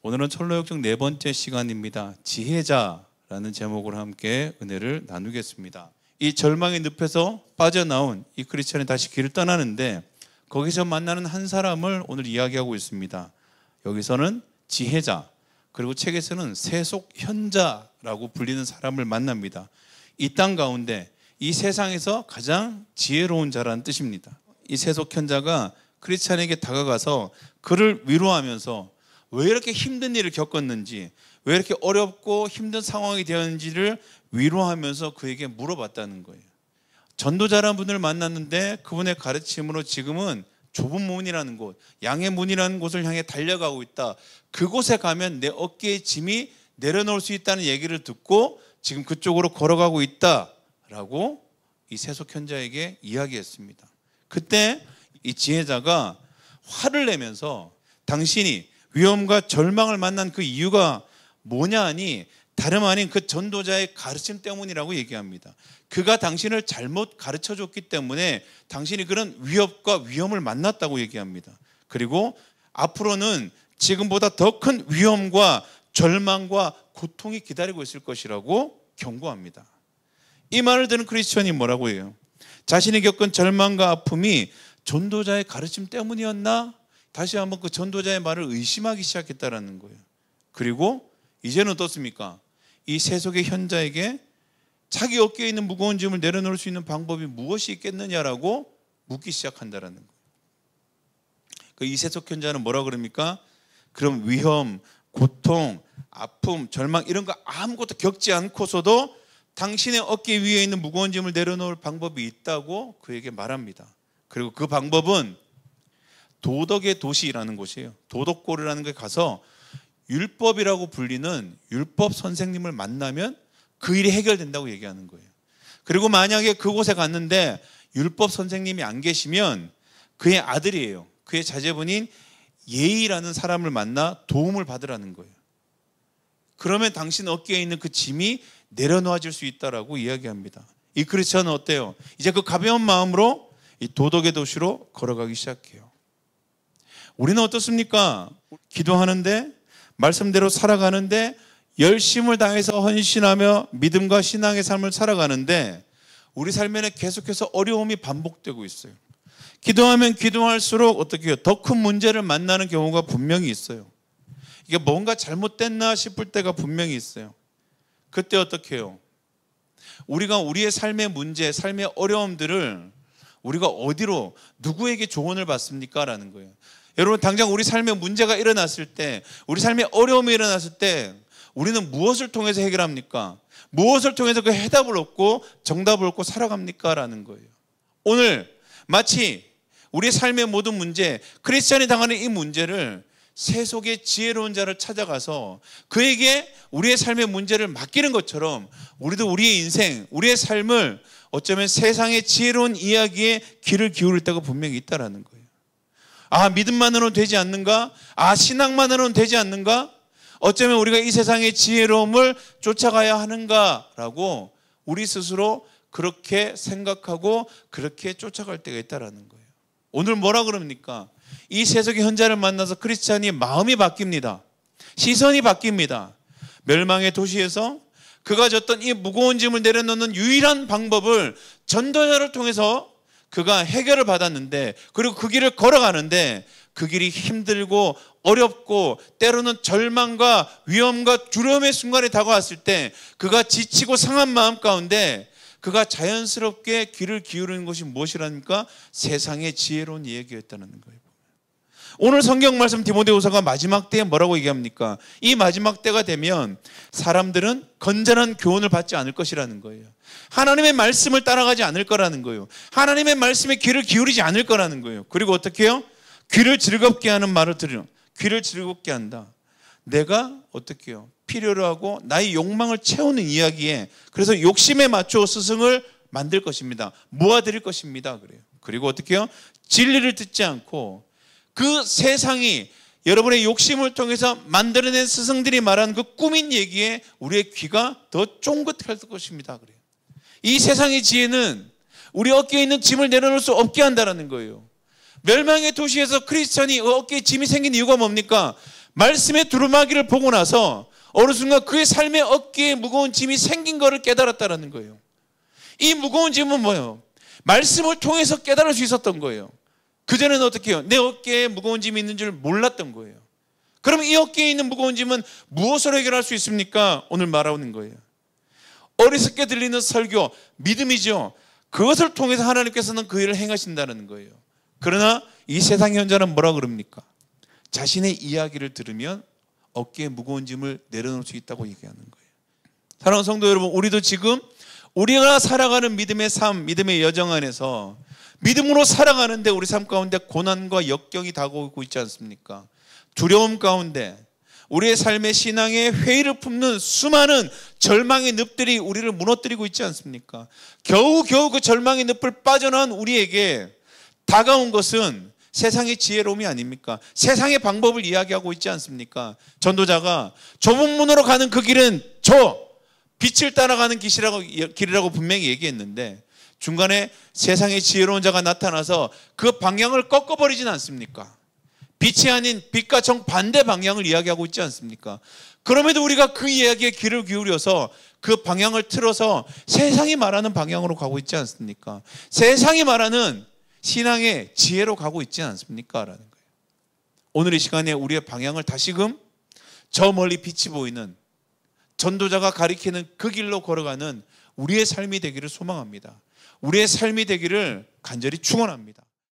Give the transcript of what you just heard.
오늘은 철로역정 네 번째 시간입니다. 지혜자라는 제목으로 함께 은혜를 나누겠습니다. 이 절망의 늪에서 빠져나온 이 크리스찬이 다시 길을 떠나는데 거기서 만나는 한 사람을 오늘 이야기하고 있습니다. 여기서는 지혜자, 그리고 책에서는 세속현자라고 불리는 사람을 만납니다. 이 땅 가운데 이 세상에서 가장 지혜로운 자라는 뜻입니다. 이 세속현자가 크리스찬에게 다가가서 그를 위로하면서 왜 이렇게 힘든 일을 겪었는지, 왜 이렇게 어렵고 힘든 상황이 되었는지를 위로하면서 그에게 물어봤다는 거예요. 전도자라는 분을 만났는데 그분의 가르침으로 지금은 좁은 문이라는 곳, 양의 문이라는 곳을 향해 달려가고 있다. 그곳에 가면 내 어깨에 짐이 내려놓을 수 있다는 얘기를 듣고 지금 그쪽으로 걸어가고 있다라고 이 세속현자에게 이야기했습니다. 그때 이 지혜자가 화를 내면서 당신이 위험과 절망을 만난 그 이유가 뭐냐 하니 다름 아닌 그 전도자의 가르침 때문이라고 얘기합니다. 그가 당신을 잘못 가르쳐줬기 때문에 당신이 그런 위협과 위험을 만났다고 얘기합니다. 그리고 앞으로는 지금보다 더 큰 위험과 절망과 고통이 기다리고 있을 것이라고 경고합니다. 이 말을 들은 크리스천이 뭐라고 해요? 자신이 겪은 절망과 아픔이 전도자의 가르침 때문이었나? 다시 한번 그 전도자의 말을 의심하기 시작했다는 거예요. 그리고 이제는 어떻습니까? 이 세속의 현자에게 자기 어깨에 있는 무거운 짐을 내려놓을 수 있는 방법이 무엇이 있겠느냐라고 묻기 시작한다는 거예요. 이 세속 현자는 뭐라 그럽니까? 그럼 위험, 고통, 아픔, 절망 이런 거 아무것도 겪지 않고서도 당신의 어깨 위에 있는 무거운 짐을 내려놓을 방법이 있다고 그에게 말합니다. 그리고 그 방법은 도덕의 도시라는 곳이에요. 도덕고리라는 데 가서 율법이라고 불리는 율법 선생님을 만나면 그 일이 해결된다고 얘기하는 거예요. 그리고 만약에 그곳에 갔는데 율법 선생님이 안 계시면 그의 아들이에요. 그의 자제분인 예의라는 사람을 만나 도움을 받으라는 거예요. 그러면 당신 어깨에 있는 그 짐이 내려놓아질 수 있다라고 이야기합니다. 이 크리스천은 어때요? 이제 그 가벼운 마음으로 이 도덕의 도시로 걸어가기 시작해요. 우리는 어떻습니까? 기도하는데 말씀대로 살아가는데 열심을 다해서 헌신하며 믿음과 신앙의 삶을 살아가는데 우리 삶에는 계속해서 어려움이 반복되고 있어요. 기도하면 기도할수록 어떻게 해요? 더 큰 문제를 만나는 경우가 분명히 있어요. 이게 뭔가 잘못됐나 싶을 때가 분명히 있어요. 그때 어떻게 해요? 우리가 우리의 삶의 문제, 삶의 어려움들을 우리가 어디로, 누구에게 조언을 받습니까? 라는 거예요. 여러분, 당장 우리 삶에 문제가 일어났을 때, 우리 삶에 어려움이 일어났을 때 우리는 무엇을 통해서 해결합니까? 무엇을 통해서 그 해답을 얻고 정답을 얻고 살아갑니까? 라는 거예요. 오늘 마치 우리의 삶의 모든 문제, 크리스찬이 당하는 이 문제를 세속의 지혜로운 자를 찾아가서 그에게 우리의 삶의 문제를 맡기는 것처럼 우리도 우리의 인생, 우리의 삶을 어쩌면 세상의 지혜로운 이야기에 귀를 기울일 때가 분명히 있다는 거예요. 아, 믿음만으로는 되지 않는가? 아, 신앙만으로는 되지 않는가? 어쩌면 우리가 이 세상의 지혜로움을 쫓아가야 하는가라고 우리 스스로 그렇게 생각하고 그렇게 쫓아갈 때가 있다는 거예요. 오늘 뭐라 그럽니까? 이 세속의 현자를 만나서 크리스찬이 마음이 바뀝니다. 시선이 바뀝니다. 멸망의 도시에서 그가 졌던 이 무거운 짐을 내려놓는 유일한 방법을 전도자를 통해서 그가 해결을 받았는데, 그리고 그 길을 걸어가는데 그 길이 힘들고 어렵고 때로는 절망과 위험과 두려움의 순간이 다가왔을 때 그가 지치고 상한 마음 가운데 그가 자연스럽게 귀를 기울이는 것이 무엇이라니까? 세상의 지혜로운 얘기였다는 거예요. 오늘 성경 말씀 디모데후서가 마지막 때에 뭐라고 얘기합니까? 이 마지막 때가 되면 사람들은 건전한 교훈을 받지 않을 것이라는 거예요. 하나님의 말씀을 따라가지 않을 거라는 거예요. 하나님의 말씀에 귀를 기울이지 않을 거라는 거예요. 그리고 어떻게 해요? 귀를 즐겁게 하는 말을 들으면 귀를 즐겁게 한다. 내가 어떻게 해요? 필요로 하고 나의 욕망을 채우는 이야기에, 그래서 욕심에 맞춰 스승을 만들 것입니다. 모아드릴 것입니다. 그래요. 그리고 어떻게 해요? 진리를 듣지 않고 그 세상이 여러분의 욕심을 통해서 만들어낸 스승들이 말하는 그 꾸민 얘기에 우리의 귀가 더 쫑긋할 것입니다. 그래요. 이 세상의 지혜는 우리 어깨에 있는 짐을 내려놓을 수 없게 한다는 거예요. 멸망의 도시에서 크리스천이 어깨에 짐이 생긴 이유가 뭡니까? 말씀의 두루마기를 보고 나서 어느 순간 그의 삶의 어깨에 무거운 짐이 생긴 것을 깨달았다는 거예요. 이 무거운 짐은 뭐예요? 말씀을 통해서 깨달을 수 있었던 거예요. 그전에는 어떻게 해요? 내 어깨에 무거운 짐이 있는 줄 몰랐던 거예요. 그럼 이 어깨에 있는 무거운 짐은 무엇으로 해결할 수 있습니까? 오늘 말하는 거예요. 어리석게 들리는 설교, 믿음이죠. 그것을 통해서 하나님께서는 그 일을 행하신다는 거예요. 그러나 이 세상 현자는 뭐라 그럽니까? 자신의 이야기를 들으면 어깨에 무거운 짐을 내려놓을 수 있다고 얘기하는 거예요. 사랑하는 성도 여러분, 우리도 지금 우리가 살아가는 믿음의 삶, 믿음의 여정 안에서 믿음으로 살아가는데 우리 삶 가운데 고난과 역경이 다가오고 있지 않습니까? 두려움 가운데 우리의 삶의 신앙에 회의를 품는 수많은 절망의 늪들이 우리를 무너뜨리고 있지 않습니까? 겨우겨우 그 절망의 늪을 빠져나온 우리에게 다가온 것은 세상의 지혜로움이 아닙니까? 세상의 방법을 이야기하고 있지 않습니까? 전도자가 좁은 문으로 가는 그 길은 빛을 따라가는 길이라고 분명히 얘기했는데 중간에 세상의 지혜로운 자가 나타나서 그 방향을 꺾어버리진 않습니까? 빛이 아닌 빛과 정반대 방향을 이야기하고 있지 않습니까? 그럼에도 우리가 그 이야기에 귀를 기울여서 그 방향을 틀어서 세상이 말하는 방향으로 가고 있지 않습니까? 세상이 말하는 신앙의 지혜로 가고 있지 않습니까? 라는 거예요. 오늘 이 시간에 우리의 방향을 다시금 저 멀리 빛이 보이는 전도자가 가리키는 그 길로 걸어가는 우리의 삶이 되기를 소망합니다. 우리의 삶이 되기를 간절히 축원합니다.